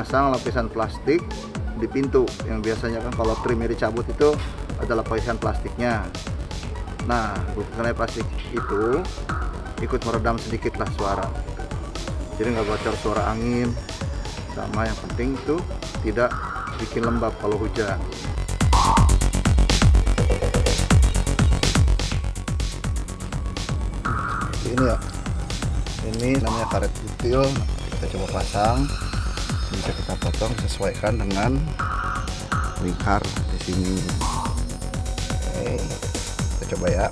memasang lapisan plastik di pintu, yang biasanya kan kalau trimnya dicabut itu ada lapisan plastiknya. Nah, lapisan plastik itu ikut meredam sedikit lah suara, jadi nggak bocor suara angin, sama yang penting itu tidak bikin lembab kalau hujan. Ini ya, ini namanya karet kutil. Kita coba pasang, bisa kita potong sesuaikan dengan lingkar di sini. Oke, kita coba ya.